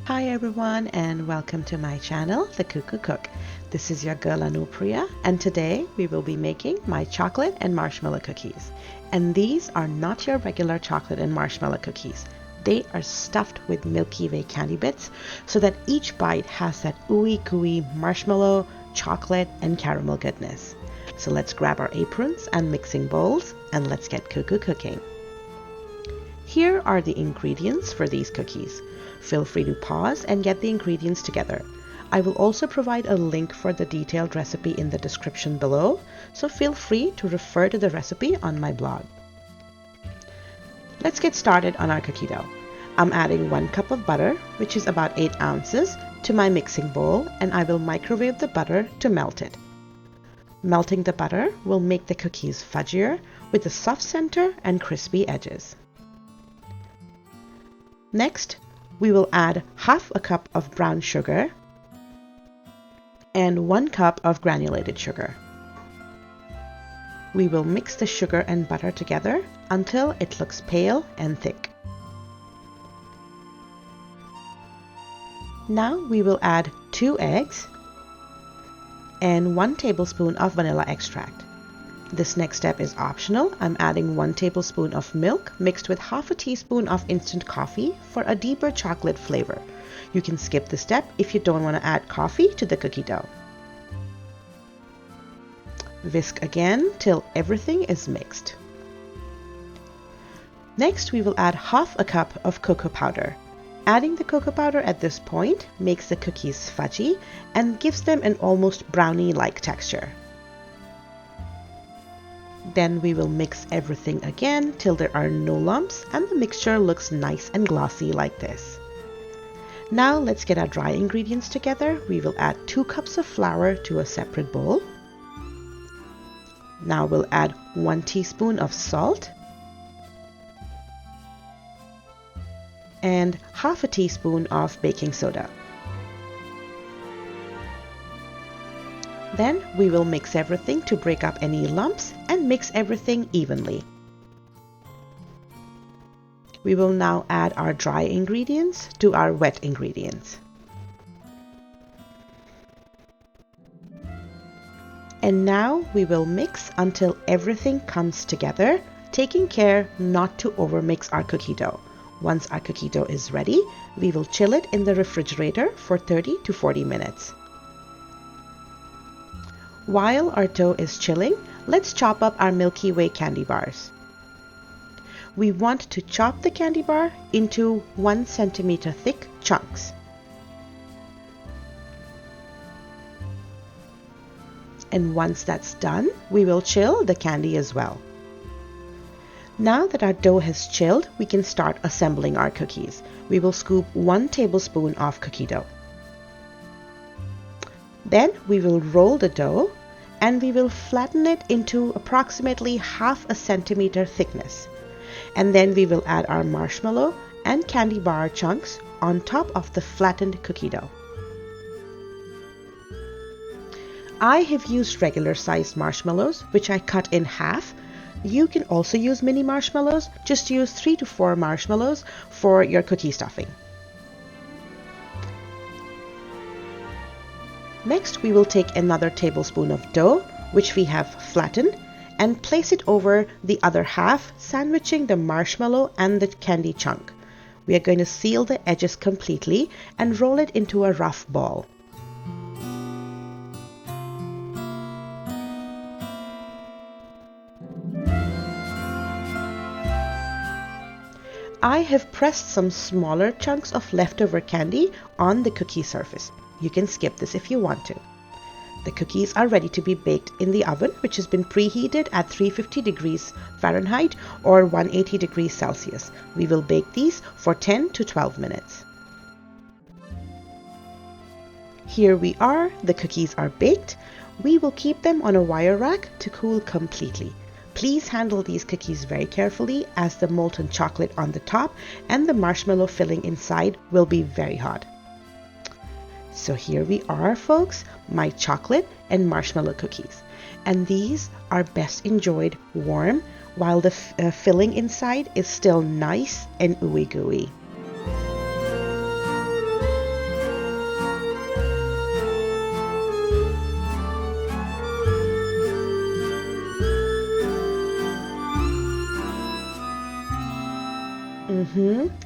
Hi everyone and welcome to my channel, The Cuckoo Cook. This is your girl Anupriya and today we will be making my chocolate and marshmallow cookies. And these are not your regular chocolate and marshmallow cookies. They are stuffed with Milky Way candy bits so that each bite has that ooey gooey marshmallow, chocolate and caramel goodness. So let's grab our aprons and mixing bowls and let's get cuckoo cooking. Here are the ingredients for these cookies. Feel free to pause and get the ingredients together. I will also provide a link for the detailed recipe in the description below, so feel free to refer to the recipe on my blog. Let's get started on our cookie dough. I'm adding 1 cup of butter, which is about 8 ounces, to my mixing bowl, and I will microwave the butter to melt it. Melting the butter will make the cookies fudgier with a soft center and crispy edges. Next, we will add half a cup of brown sugar and 1 cup of granulated sugar. We will mix the sugar and butter together until it looks pale and thick. Now we will add 2 eggs and 1 tablespoon of vanilla extract. This next step is optional. I'm adding 1 tablespoon of milk mixed with half a teaspoon of instant coffee for a deeper chocolate flavor. You can skip this step if you don't want to add coffee to the cookie dough. Whisk again till everything is mixed. Next, we will add half a cup of cocoa powder. Adding the cocoa powder at this point makes the cookies fudgy and gives them an almost brownie-like texture. Then we will mix everything again till there are no lumps and the mixture looks nice and glossy like this. Now let's get our dry ingredients together. We will add 2 cups of flour to a separate bowl. Now we'll add 1 teaspoon of salt and half a teaspoon of baking soda. Then we will mix everything to break up any lumps and mix everything evenly. We will now add our dry ingredients to our wet ingredients. And now we will mix until everything comes together, taking care not to overmix our cookie dough. Once our cookie dough is ready, we will chill it in the refrigerator for 30 to 40 minutes. While our dough is chilling, let's chop up our Milky Way candy bars. We want to chop the candy bar into 1 centimeter thick chunks. And once that's done, we will chill the candy as well. Now that our dough has chilled, we can start assembling our cookies. We will scoop 1 tablespoon of cookie dough. Then we will roll the dough and we will flatten it into approximately half a centimeter thickness. And then we will add our marshmallow and candy bar chunks on top of the flattened cookie dough. I have used regular sized marshmallows, which I cut in half. You can also use mini marshmallows. Just use 3 to 4 marshmallows for your cookie stuffing. Next, we will take another tablespoon of dough, which we have flattened, and place it over the other half, sandwiching the marshmallow and the candy chunk. We are going to seal the edges completely and roll it into a rough ball. I have pressed some smaller chunks of leftover candy on the cookie surface. You can skip this if you want to. The cookies are ready to be baked in the oven, which has been preheated at 350 degrees Fahrenheit or 180 degrees Celsius. We will bake these for 10 to 12 minutes. Here we are, the cookies are baked. We will keep them on a wire rack to cool completely. Please handle these cookies very carefully as the molten chocolate on the top and the marshmallow filling inside will be very hot. So here we are, folks, my chocolate and marshmallow cookies. And these are best enjoyed warm while the filling inside is still nice and ooey gooey.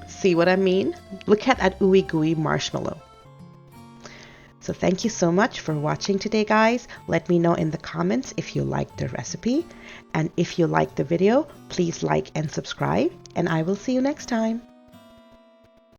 See what I mean? Look at that ooey gooey marshmallow. So thank you so much for watching today, guys. Let me know in the comments if you liked the recipe. And if you liked the video, please like and subscribe. And I will see you next time.